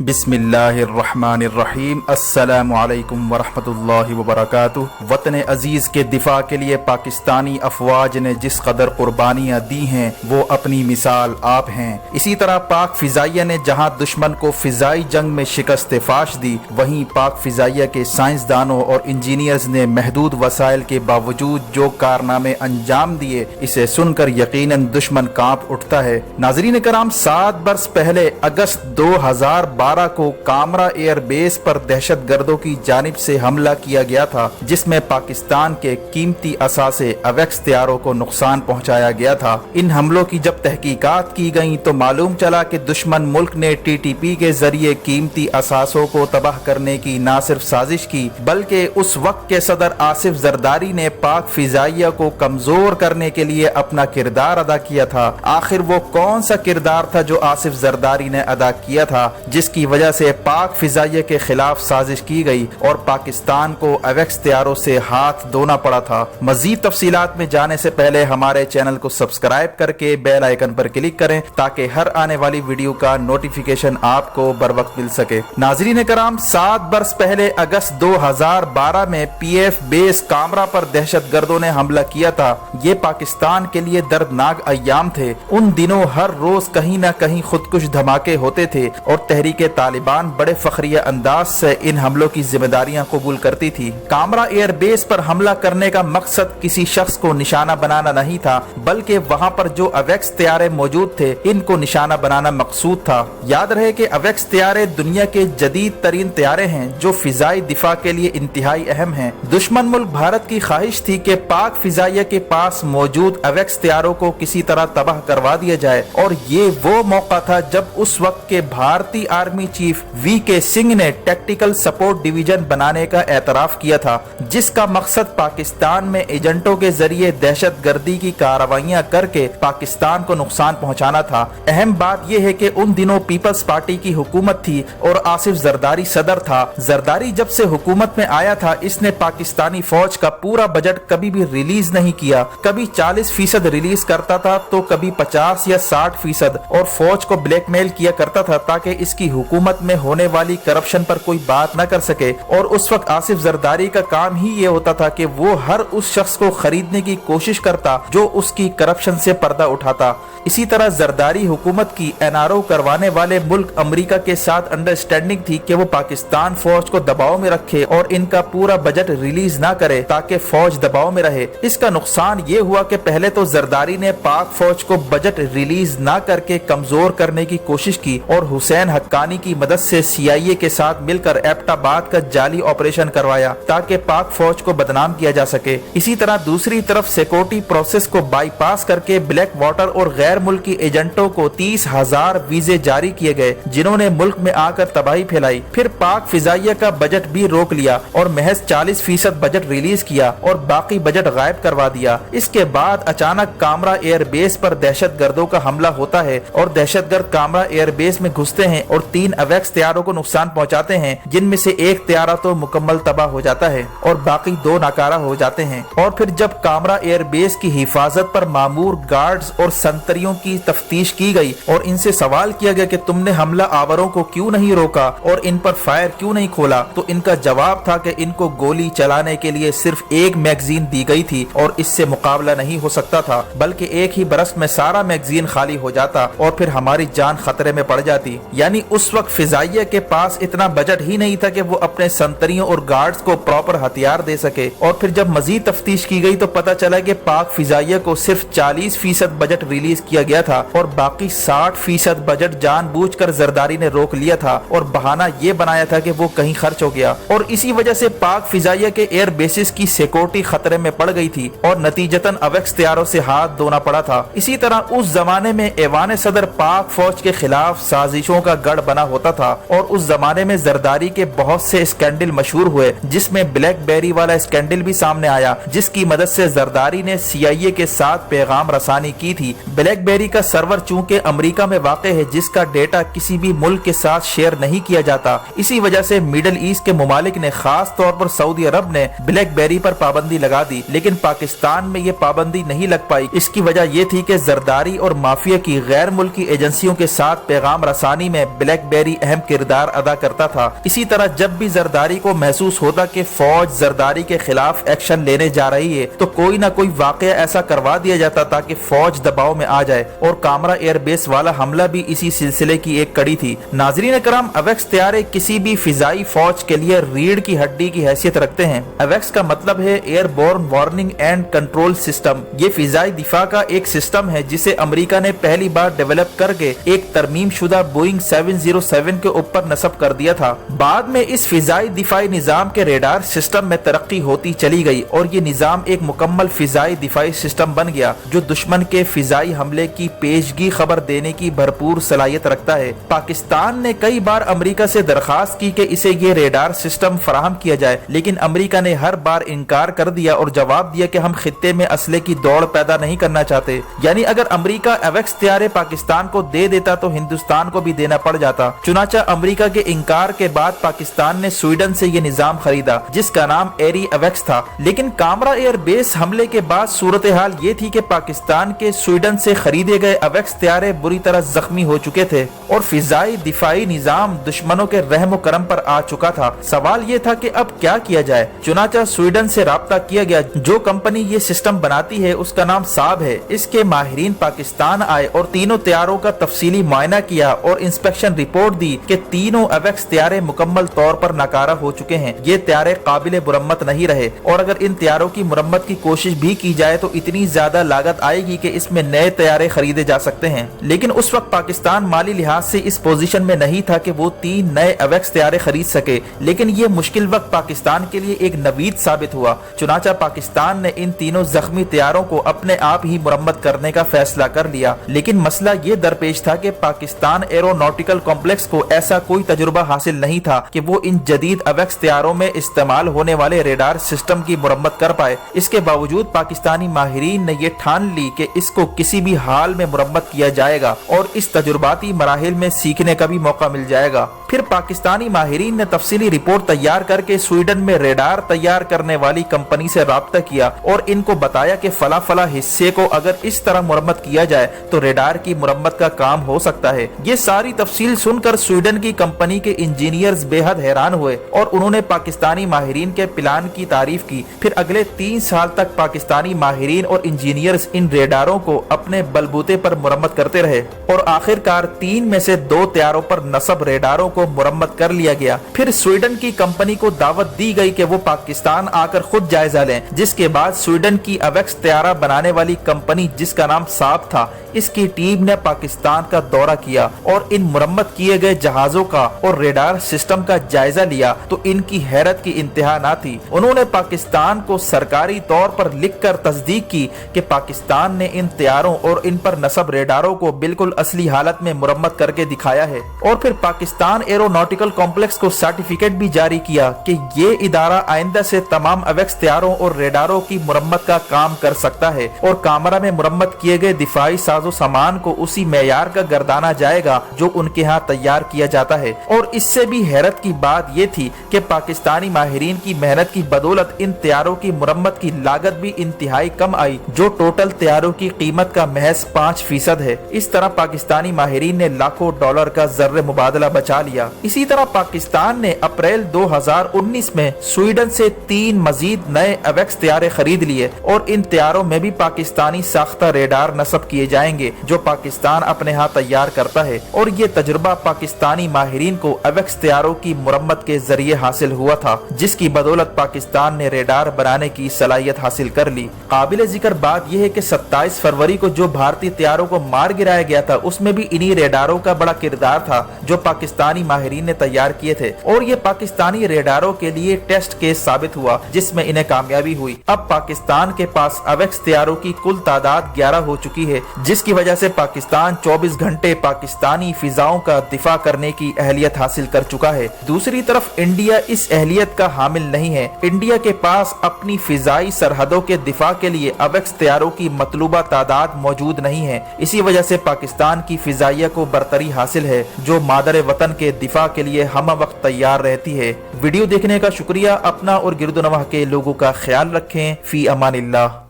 बिस्मिल्लाहिर्रहमानिर्रहीम। अस्सलामु अलैकुम वरहमतुल्लाहि वबरकातुहू। वतन अजीज़ के दिफा के लिए पाकिस्तानी अफवाज ने जिस कदर कुर्बानियाँ दी हैं वो अपनी मिसाल आप हैं। इसी तरह पाक फ़िज़ाइया ने जहाँ दुश्मन को फ़िज़ाई जंग में शिकस्त फाश दी, वहीं पाक फ़िज़ाइया के साइंसदानों और इंजीनियर्स ने महदूद वसाइल के बावजूद जो कारनामे अंजाम दिए, इसे सुनकर यकीनन दुश्मन कांप उठता है। नाज़रीन कराम, 7 बरस पहले अगस्त 2012 को कामरा एयरबेस पर दहशतगर्दों की जानिब से हमला किया गया था, जिसमें पाकिस्तान के कीमती असासे अवेक्स तैयारों को नुकसान पहुंचाया गया था। इन हमलों की जब तहकीकात की गई तो मालूम चला कि दुश्मन मुल्क ने टीटीपी के जरिए कीमती असासों को तबाह करने की न सिर्फ साजिश की, बल्कि उस वक्त के सदर आसिफ जरदारी ने पाक फिजाइया को कमजोर करने के लिए अपना किरदार अदा किया था। आखिर वो कौन सा किरदार था जो आसिफ जरदारी ने अदा किया था, जिसकी वजह से पाक फिजाइया के खिलाफ साजिश की गई और पाकिस्तान को अवेक्स तैयारों से हाथ धोना पड़ा था। मजीद तफसीलात में जाने से पहले हमारे चैनल को सब्सक्राइब करके बेल आइकन पर क्लिक करें ताकि हर आने वाली वीडियो का नोटिफिकेशन आपको बर वक्त मिल सके। नाजरीन कराम, 7 बरस पहले अगस्त 2012 में पीएफ बेस कामरा पर दहशतगर्दों ने हमला किया था। ये पाकिस्तान के लिए दर्दनाक अय्याम थे। उन दिनों हर रोज कहीं न कहीं खुदकुश धमाके होते थे और तहरीक तालिबान बड़े फखरिया अंदाज से इन हमलों की जिम्मेदारियां कबूल करती थी। कामरा एयरबेस पर हमला करने का मकसद किसी शख्स को निशाना बनाना नहीं था, बल्कि वहां पर जो अवेक्स तैयारे मौजूद थे इनको निशाना बनाना मकसूद था। याद रहे कि अवेक्स तैयारे दुनिया के जदीद तरीन तैयारे हैं जो फिजाई दिफा के लिए इंतहाई अहम हैं। दुश्मन मुल्क भारत की ख्वाहिश थी कि पाक फिजाइया के पास मौजूद अवेक्स तैयारों को किसी तरह तबाह करवा दिया जाए, और ये वो मौका था जब उस वक्त के भारतीय आर्मी चीफ वी.के. सिंह ने टैक्टिकल सपोर्ट डिवीजन बनाने का एतराफ किया था, जिसका मकसद पाकिस्तान में एजेंटों के जरिए दहशतगर्दी की कार्रवाइयां करके पाकिस्तान को नुकसान पहुंचाना था। अहम बात यह है कि उन दिनों पीपल्स पार्टी की हुकूमत थी और आसिफ जरदारी सदर था। जरदारी जब से हुकूमत में आया था, इसने पाकिस्तानी फौज का पूरा बजट कभी भी रिलीज नहीं किया। कभी 40% रिलीज करता था तो कभी 50 या 60%, और फौज को ब्लैकमेल किया करता था ताकि इसकी हुकूमत में होने वाली करप्शन पर कोई बात न कर सके। और उस वक्त आसिफ जरदारी का काम ही ये होता था कि वो हर उस शख्स को खरीदने की कोशिश करता जो उसकी करप्शन से पर्दा उठाता। इसी तरह जरदारी हुकूमत की एनआरओ करवाने वाले मुल्क अमेरिका के साथ अंडरस्टैंडिंग थी कि वो पाकिस्तान फौज को दबाव में रखे और इनका पूरा बजट रिलीज ना करे ताकि फौज दबाव में रहे। इसका नुकसान ये हुआ कि पहले तो जरदारी ने पाक फौज को बजट रिलीज ना करके कमजोर करने की कोशिश की और हुसैन हक्कानी की मदद से सीआईए के साथ मिलकर एबटाबाद का जाली ऑपरेशन करवाया ताकि पाक फौज को बदनाम किया जा सके। इसी तरह दूसरी तरफ सिक्योरिटी प्रोसेस को बाईपास करके ब्लैक वाटर और गैर मुल्की एजेंटों को 30,000 वीजे जारी किए गए, जिन्होंने मुल्क में आकर तबाही फैलाई। फिर पाक फिजाइया का बजट भी रोक लिया और महज 40% बजट रिलीज किया और बाकी बजट गायब करवा दिया। इसके बाद अचानक कामरा एयरबेस पर दहशतगर्दों का हमला होता है और दहशतगर्द कामरा एयरबेस में घुसते हैं और 3 अवेक्स तैयारों को नुकसान पहुंचाते हैं, जिनमें से एक तैयारा तो मुकम्मल तबाह हो जाता है और बाकी 2 नाकारा हो जाते हैं। और फिर जब कामरा एयरबेस की हिफाजत पर मामूर गार्ड्स और संतरियों की तफ्तीश की गई और इनसे सवाल किया गया कि तुमने हमला आवरों को क्यों नहीं रोका और इन पर फायर क्यों नहीं खोला, तो इनका जवाब था कि इनको गोली चलाने के लिए सिर्फ एक मैगजीन दी गई थी और इससे मुकाबला नहीं हो सकता था, बल्कि एक ही बरस में सारा मैगजीन खाली हो जाता और फिर हमारी जान खतरे में पड़ जाती। यानी उस वक्त फिजाइया के पास इतना बजट ही नहीं था कि वो अपने संतरियों और गार्ड्स को प्रॉपर हथियार दे सके। और फिर जब मजीद तफ्तीश की गई तो पता चला कि पाक फिजाइया को सिर्फ 40% बजट रिलीज किया गया था और बाकी 60% बजट जानबूझकर जरदारी ने रोक लिया था और बहाना ये बनाया था कि वो कहीं खर्च हो गया। और इसी वजह से पाक फिजाइया के एयर बेसिस की सिक्योरिटी खतरे में पड़ गई थी और नतीजतन अवेक्स तैयारों से हाथ धोना पड़ा था। इसी तरह उस जमाने में ऐवान सदर पाक फौज के खिलाफ साजिशों का गढ़ बना होता था और उस जमाने में जरदारी के बहुत से स्कैंडल मशहूर हुए, जिसमें ब्लैकबेरी वाला स्कैंडल भी सामने आया, जिसकी मदद से जरदारी ने सीआईए के साथ पैगाम रसानी की थी। ब्लैकबेरी का सर्वर चूंकि अमेरिका में वाक़ है, जिसका डेटा किसी भी मुल्क के साथ शेयर नहीं किया जाता, इसी वजह से मिडल ईस्ट के मुमालिक ने, खास तौर पर सऊदी अरब ने ब्लैकबेरी पर पाबंदी लगा दी, लेकिन पाकिस्तान में ये पाबंदी नहीं लग पाई। इसकी वजह यह थी कि जरदारी और माफिया की गैर मुल्की एजेंसियों के साथ पैगाम रसानी में ब्लैकबेरी गहरी अहम किरदार अदा करता था। इसी तरह जब भी जरदारी को महसूस होता कि फौज जरदारी के खिलाफ एक्शन लेने जा रही है तो कोई ना कोई वाकया ऐसा करवा दिया जाता था कि फौज दबाव में आ जाए, और कामरा एयरबेस वाला हमला भी इसी सिलसिले की एक कड़ी थी। नाजरीन करम, अवेक्स तैयारे किसी भी फिजाई फौज के लिए रीढ़ की हड्डी की हैसियत रखते हैं। अवेक्स का मतलब है airborne warning and control system. ये फिजाई दिफा का एक सिस्टम है जिसे अमेरिका ने पहली बार डेवलप करके एक तरमीम शुदा बोइंग 707 के ऊपर नस्ब कर दिया था। बाद में इस फिजाई दिफाई निजाम के रेडार सिस्टम में तरक्की होती चली गई और ये निजाम एक मुकम्मल फिजाई दिफाई सिस्टम बन गया जो दुश्मन के फिजाई हमले की पेशगी खबर देने की भरपूर सलाहियत रखता है। पाकिस्तान ने कई बार अमेरिका से दरखास्त की कि इसे ये रेडार सिस्टम फराहम किया जाए, लेकिन अमेरिका ने हर बार इनकार कर दिया और जवाब दिया कि हम खित्ते में असले की दौड़ पैदा नहीं करना चाहते। यानी अगर अमेरिका अवेक्स तैयारे पाकिस्तान को दे देता तो हिंदुस्तान को भी देना पड़ जाता। चुनाचा अमेरिका के इनकार के बाद पाकिस्तान ने स्वीडन से ये निजाम खरीदा जिसका नाम एरी अवेक्स था। लेकिन कामरा एयरबेस हमले के बाद सूरत हाल ये थी कि पाकिस्तान के स्वीडन से खरीदे गए अवेक्स तैयारे बुरी तरह जख्मी हो चुके थे और फिजाई दिफाई निजाम दुश्मनों के रहम करम पर आ चुका था। सवाल ये था कि अब क्या किया जाए। चुनाचा स्वीडन से राब्ता किया गया। जो कंपनी ये सिस्टम बनाती है उसका नाम साब है। इसके माहिरीन पाकिस्तान आए और तीनों तैयारों का तफसीली मुआयना किया और इंस्पेक्शन रिपोर्ट दी कि तीनों अवेक्स तैयारे मुकम्मल तौर पर नाकारा हो चुके हैं। ये तैयारे काबिल मुरम्मत नहीं रहे और अगर इन तैयारों की मुरम्मत की कोशिश भी की जाए तो इतनी ज्यादा लागत आएगी कि इसमें नए तैयारे खरीदे जा सकते हैं। लेकिन उस वक्त पाकिस्तान माली लिहाज से इस पोजीशन में नहीं था कि वो 3 नए अवेक्स तैयारे खरीद सके। लेकिन ये मुश्किल वक्त पाकिस्तान के लिए एक नवीद साबित हुआ। चुनाचा पाकिस्तान ने इन तीनों जख्मी तैयारों को अपने आप ही मुरम्मत करने का फैसला कर लिया। लेकिन मसला ये दरपेश था कि पाकिस्तान एरोनॉटिकल कॉम्प्लेक्स को ऐसा कोई तजुर्बा हासिल नहीं था कि वो इन जदीद अवेक्स तैयारों में इस्तेमाल होने वाले रेडार सिस्टम की मुरम्मत कर पाए। इसके बावजूद पाकिस्तानी माहिरीन ने यह ठान ली कि इसको किसी भी हाल में मुरम्मत किया जाएगा और इस तजुर्बाती मराहिल में सीखने का भी मौका मिल जाएगा। फिर पाकिस्तानी माहिरीन ने तफसीली रिपोर्ट तैयार करके स्वीडन में रेडार तैयार करने वाली कंपनी से राब्ता किया और इनको बताया कि फला फला हिस्से को अगर इस तरह मुरम्मत किया जाए तो रेडार की मुरम्मत का काम हो सकता है। ये सारी तफसील सुनकर स्वीडन की कंपनी के इंजीनियर्स बेहद हैरान हुए और उन्होंने पाकिस्तानी माहिरीन के प्लान की तारीफ की। फिर अगले 3 साल तक पाकिस्तानी माहिरीन और इंजीनियर्स इन रेडारों को अपने बलबूते पर मुरम्मत करते रहे और आखिरकार 3 में से 2 तैयारों पर नस्ब रेडारों को मुरम्मत कर लिया गया। फिर स्वीडन की कंपनी को दावत दी गई कि वो पाकिस्तान आकर खुद जायजा लें, जिसके बाद स्वीडन की अवेक्स तैयारा बनाने वाली कंपनी जिसका नाम साब था, इसकी टीम ने पाकिस्तान का दौरा किया और इन मुरम्मत किए गए जहाजों का और रेडार सिस्टम का जायजा लिया तो इनकी हैरत की इंतहा ना थी। उन्होंने पाकिस्तान को सरकारी तौर पर लिखकर तस्दीक की कि पाकिस्तान ने इन तैयारों और इन पर नस्ब रेडारों को बिल्कुल असली हालत में मुरम्मत करके दिखाया है। और फिर पाकिस्तान एरोनॉटिकल कॉम्प्लेक्स को सर्टिफिकेट भी जारी किया कि ये इदारा आइंदा से तमाम अवेक्स तैयारों और रेडारों की मुरम्मत का काम कर सकता है और कामरा में मुरम्मत किए गए दिफाई साजो सामान को उसी मेयार का गर्दाना जाएगा जो उनके यहाँ तैयार किया जाता है। और इससे भी हैरत की बात यह थी कि पाकिस्तानी माहिरीन की मेहनत की बदौलत इन तैयारों की मुरम्मत की लागत भी इंतहाई कम आई, जो टोटल तैयारों की कीमत का महज 5% है। इस तरह पाकिस्तानी माहिरीन ने लाखों डॉलर का ज़र्रे मुबादला बचा लिया। इसी तरह पाकिस्तान ने अप्रैल 2019 में स्वीडन से 3 मजीद नए अवेक्स तैयारे खरीद लिए और इन तैयारों में भी पाकिस्तानी साख्ता रेडार नस्ब किए जाएंगे जो पाकिस्तान अपने यहाँ तैयार करता है। और ये तजुर्बा पाकिस्तानी माहिरीन को अवेक्स तैयारों की मुरम्मत के जरिए हासिल हुआ था, जिसकी बदौलत पाकिस्तान ने रेडार बनाने की सलाहियत हासिल कर ली। काबिल जिक्र बात यह है कि 27 फरवरी को जो भारतीय तैयारों को मार गिराया गया था उसमें भी इन्हीं रेडारों का बड़ा किरदार था जो पाकिस्तानी माहिरीन ने तैयार किए थे और ये पाकिस्तानी रेडारों के लिए टेस्ट केस साबित हुआ जिसमें इन्हें कामयाबी हुई। अब पाकिस्तान के पास अवेक्स तैयारों की कुल तादाद 11 हो चुकी है, जिसकी वजह से पाकिस्तान 24 घंटे पाकिस्तानी फिजाओं का दिफा करने की अहलियत हासिल कर चुका है। दूसरी तरफ इंडिया इस अहलियत का हामिल नहीं है। इंडिया के पास अपनी फिजाई सरहदों के दिफा के लिए अवेक्स तैयारों की मतलूबा तादाद मौजूद नहीं है। इसी वजह से पाकिस्तान की फिजाइया को बरतरी हासिल है जो मादर वतन के दिफा के लिए हम वक्त तैयार रहती है। वीडियो देखने का शुक्रिया। अपना और गिरदोनवाह के लोगों का ख्याल रखें। फी अमानिल्लाह।